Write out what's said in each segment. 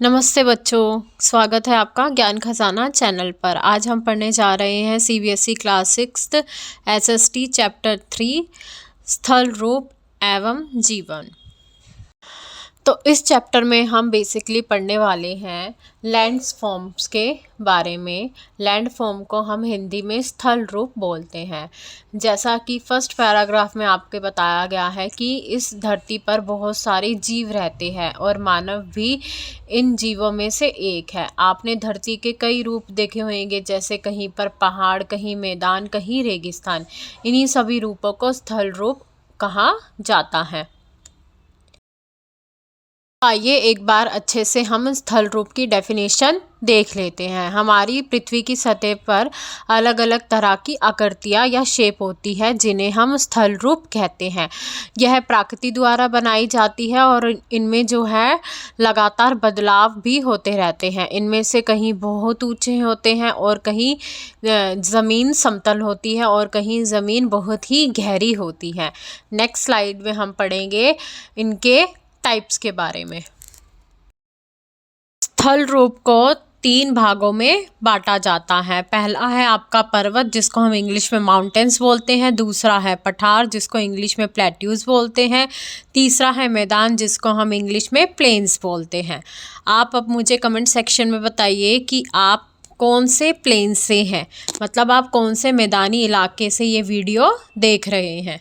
नमस्ते बच्चों, स्वागत है आपका ज्ञान खजाना चैनल पर। आज हम पढ़ने जा रहे हैं सीबीएसई क्लास 6 एसएसटी चैप्टर 3 स्थल रूप एवं जीवन। तो इस चैप्टर में हम बेसिकली पढ़ने वाले हैं लैंडफॉर्म्स के बारे में। लैंडफॉर्म को हम हिंदी में स्थल रूप बोलते हैं। जैसा कि फर्स्ट पैराग्राफ में आपके बताया गया है कि इस धरती पर बहुत सारे जीव रहते हैं और मानव भी इन जीवों में से एक है। आपने धरती के कई रूप देखे होंगे, जैसे कहीं पर पहाड़, कहीं मैदान, कहीं रेगिस्तान। इन्हीं सभी रूपों को स्थल रूप कहा जाता है। आइए एक बार अच्छे से हम स्थल रूप की डेफिनेशन देख लेते हैं। हमारी पृथ्वी की सतह पर अलग अलग तरह की आकृतियाँ या शेप होती है जिन्हें हम स्थल रूप कहते हैं। यह प्रकृति द्वारा बनाई जाती है और इनमें जो है लगातार बदलाव भी होते रहते हैं। इनमें से कहीं बहुत ऊंचे होते हैं और कहीं ज़मीन समतल होती है और कहीं ज़मीन बहुत ही गहरी होती है। नेक्स्ट स्लाइड में हम पढ़ेंगे इनके टाइप्स के बारे में। स्थल रूप को 3 भागों में बांटा जाता है। पहला है आपका पर्वत, जिसको हम इंग्लिश में माउंटेन्स बोलते हैं। दूसरा है पठार, जिसको इंग्लिश में प्लेट्यूज बोलते हैं। तीसरा है मैदान, जिसको हम इंग्लिश में प्लेन्स बोलते हैं। आप अब मुझे कमेंट सेक्शन में बताइए कि आप कौन से प्लेन से हैं, मतलब आप कौन से मैदानी इलाके से ये वीडियो देख रहे हैं।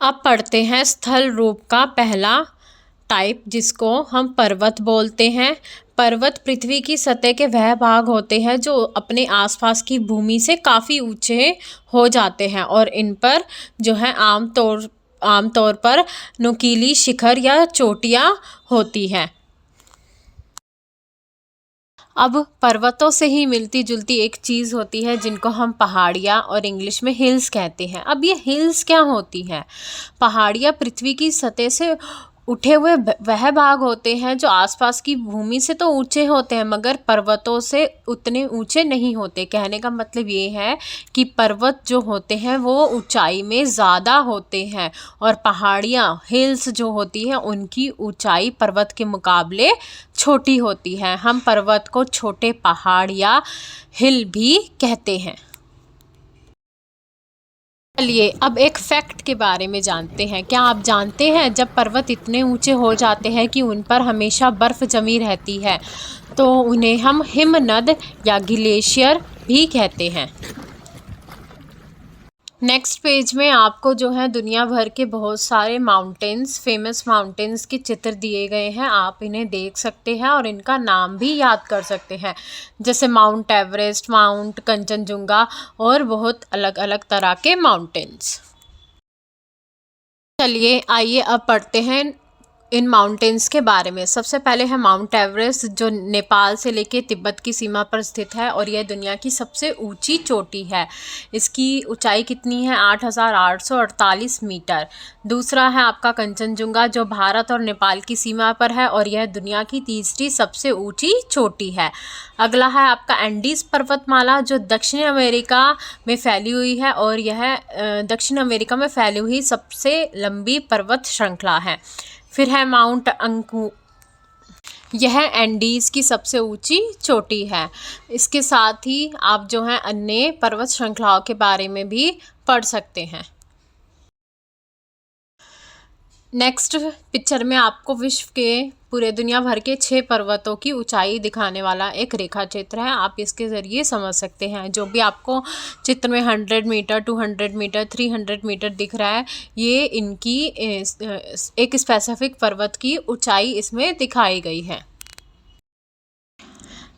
अब पढ़ते हैं स्थल रूप का पहला टाइप, जिसको हम पर्वत बोलते हैं। पर्वत पृथ्वी की सतह के वह भाग होते हैं जो अपने आसपास की भूमि से काफ़ी ऊंचे हो जाते हैं और इन पर जो है आमतौर पर नुकीली शिखर या चोटियाँ होती हैं। अब पर्वतों से ही मिलती जुलती एक चीज़ होती है जिनको हम पहाड़ियाँ और इंग्लिश में हिल्स कहते हैं। अब ये हिल्स क्या होती हैं? पहाड़ियाँ पृथ्वी की सतह से उठे हुए वह भाग होते हैं जो आसपास की भूमि से तो ऊंचे होते हैं मगर पर्वतों से उतने ऊंचे नहीं होते। कहने का मतलब ये है कि पर्वत जो होते हैं वो ऊंचाई में ज़्यादा होते हैं और पहाड़ियाँ हिल्स जो होती हैं उनकी ऊंचाई पर्वत के मुकाबले छोटी होती है। हम पर्वत को छोटे पहाड़ या हिल भी कहते हैं। चलिए अब एक फैक्ट के बारे में जानते हैं। क्या आप जानते हैं जब पर्वत इतने ऊंचे हो जाते हैं कि उन पर हमेशा बर्फ़ जमी रहती है तो उन्हें हम हिमनद या ग्लेशियर भी कहते हैं। नेक्स्ट पेज में आपको जो है दुनिया भर के बहुत सारे माउंटेन्स, फेमस माउंटेन्स के चित्र दिए गए हैं। आप इन्हें देख सकते हैं और इनका नाम भी याद कर सकते हैं, जैसे माउंट एवरेस्ट, माउंट कंचनजुंगा और बहुत अलग अलग तरह के माउंटेन्स। चलिए आइए अब पढ़ते हैं इन माउंटेन्स के बारे में। सबसे पहले है माउंट एवरेस्ट, जो नेपाल से लेके तिब्बत की सीमा पर स्थित है और यह दुनिया की सबसे ऊंची चोटी है। इसकी ऊंचाई कितनी है? 8,848 मीटर। दूसरा है आपका कंचनजुंगा, जो भारत और नेपाल की सीमा पर है और यह दुनिया की तीसरी सबसे ऊंची चोटी है। अगला है आपका एंडीज पर्वतमाला, जो दक्षिण अमेरिका में फैली हुई है और यह दक्षिण अमेरिका में फैली हुई सबसे लंबी पर्वत श्रृंखला है। फिर है माउंट अंकु, यह एंडीज़ की सबसे ऊंची चोटी है। इसके साथ ही आप जो है अन्य पर्वत श्रृंखलाओं के बारे में भी पढ़ सकते हैं। नेक्स्ट पिक्चर में आपको विश्व के पूरे दुनिया भर के 6 पर्वतों की ऊंचाई दिखाने वाला एक रेखा चित्र है। आप इसके ज़रिए समझ सकते हैं। जो भी आपको चित्र में 100 मीटर, 200 मीटर, 300 मीटर दिख रहा है, ये इनकी एक स्पेसिफिक पर्वत की ऊंचाई इसमें दिखाई गई है।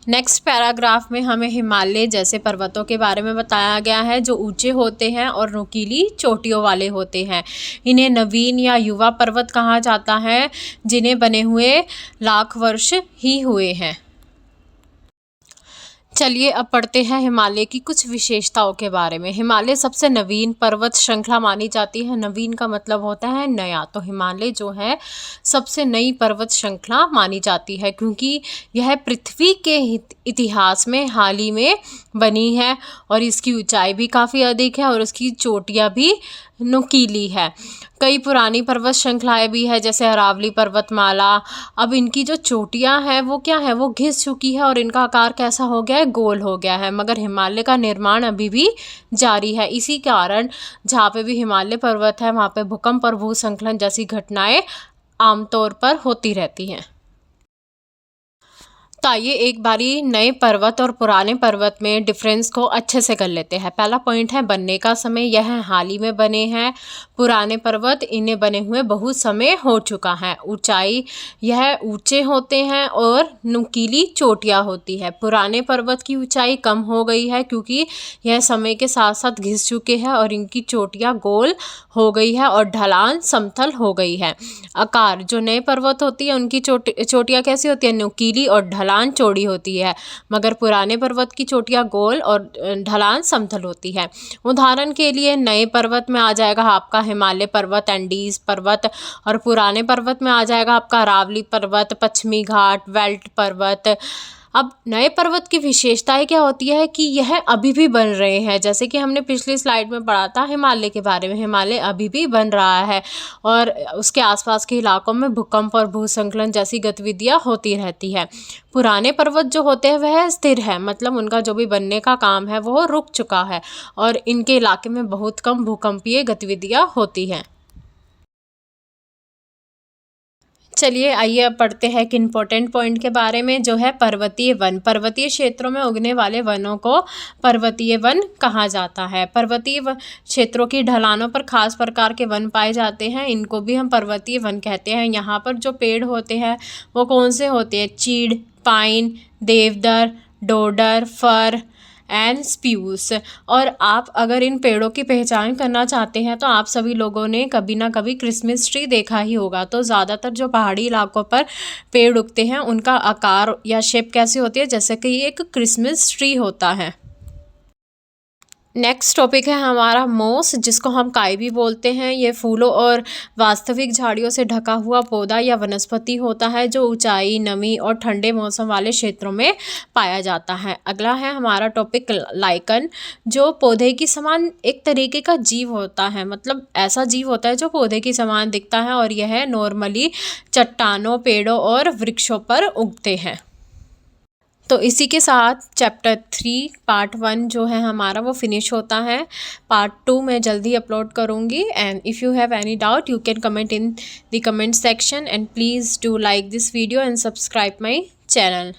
नेक्स्ट पैराग्राफ में हमें हिमालय जैसे पर्वतों के बारे में बताया गया है जो ऊंचे होते हैं और नुकीली चोटियों वाले होते हैं। इन्हें नवीन या युवा पर्वत कहा जाता है, जिन्हें बने हुए लाख वर्ष ही हुए हैं। चलिए अब पढ़ते हैं हिमालय की कुछ विशेषताओं के बारे में। हिमालय सबसे नवीन पर्वत श्रृंखला मानी जाती है। नवीन का मतलब होता है नया, तो हिमालय जो है सबसे नई पर्वत श्रृंखला मानी जाती है क्योंकि यह पृथ्वी के इतिहास में हाल ही में बनी है और इसकी ऊंचाई भी काफ़ी अधिक है और उसकी चोटियाँ भी नुकीली है। कई पुरानी पर्वत श्रृंखलाएं भी है जैसे अरावली पर्वतमाला। अब इनकी जो चोटियां हैं वो क्या है, वो घिस चुकी है और इनका आकार कैसा हो गया है, गोल हो गया है। मगर हिमालय का निर्माण अभी भी जारी है। इसी कारण जहाँ पे भी हिमालय पर्वत है वहाँ पे भूकंप और भूस्खलन जैसी घटनाएं आमतौर पर होती रहती हैं। तो आइए एक बारी नए पर्वत और पुराने पर्वत में डिफरेंस को अच्छे से कर लेते हैं। पहला पॉइंट है बनने का समय, यह हाल ही में बने हैं। पुराने पर्वत इन्हें बने हुए बहुत समय हो चुका है। ऊंचाई, यह ऊंचे होते हैं और नुकीली चोटियां होती है। पुराने पर्वत की ऊंचाई कम हो गई है क्योंकि यह समय के साथ साथ घिस चुके हैं और इनकी चोटियां गोल हो गई है और ढलान समतल हो गई है। आकार, जो नए पर्वत होती है उनकी चोटियां कैसी होती है, नुकीली और ढलान चौड़ी होती है। मगर पुराने पर्वत की चोटियां गोल और ढलान समतल होती है। उदाहरण के लिए नए पर्वत में आ जाएगा आपका हिमालय पर्वत, एंडीज पर्वत, और पुराने पर्वत में आ जाएगा आपका अरावली पर्वत, पश्चिमी घाट, वेल्ट पर्वत। अब नए पर्वत की विशेषताएं क्या होती है कि यह अभी भी बन रहे हैं। जैसे कि हमने पिछली स्लाइड में पढ़ा था हिमालय के बारे में, हिमालय अभी भी बन रहा है और उसके आसपास के इलाकों में भूकंप और भूस्खलन जैसी गतिविधियां होती रहती है। पुराने पर्वत जो होते हैं वह स्थिर है, मतलब उनका जो भी बनने का काम है वो रुक चुका है और इनके इलाके में बहुत कम भूकंपीय गतिविधियां होती हैं। चलिए आइए अब पढ़ते हैं एक इम्पोर्टेंट पॉइंट के बारे में, जो है पर्वतीय वन। पर्वतीय क्षेत्रों में उगने वाले वनों को पर्वतीय वन कहा जाता है। पर्वतीय क्षेत्रों की ढलानों पर खास प्रकार के वन पाए जाते हैं, इनको भी हम पर्वतीय वन कहते हैं। यहाँ पर जो पेड़ होते हैं वो कौन से होते हैं, चीड़, पाइन, देवदार, डोडर, फर एंड स्प्यूस। और आप अगर इन पेड़ों की पहचान करना चाहते हैं तो आप सभी लोगों ने कभी ना कभी क्रिसमस ट्री देखा ही होगा। तो ज़्यादातर जो पहाड़ी इलाकों पर पेड़ उगते हैं उनका आकार या शेप कैसी होती है, जैसे कि एक क्रिसमस ट्री होता है। नेक्स्ट टॉपिक है हमारा मोस, जिसको हम काई भी बोलते हैं। ये फूलों और वास्तविक झाड़ियों से ढका हुआ पौधा या वनस्पति होता है जो ऊंचाई, नमी और ठंडे मौसम वाले क्षेत्रों में पाया जाता है। अगला है हमारा टॉपिक लाइकन, जो पौधे की समान एक तरीके का जीव होता है, मतलब ऐसा जीव होता है जो पौधे की समान दिखता है और यह नॉर्मली चट्टानों, पेड़ों और वृक्षों पर उगते हैं। तो इसी के साथ चैप्टर 3 पार्ट 1 जो है हमारा वो फिनिश होता है। पार्ट 2 मैं जल्दी अपलोड करूँगी। And if you have any doubt you can comment in the comment section and please do like this video and subscribe my channel.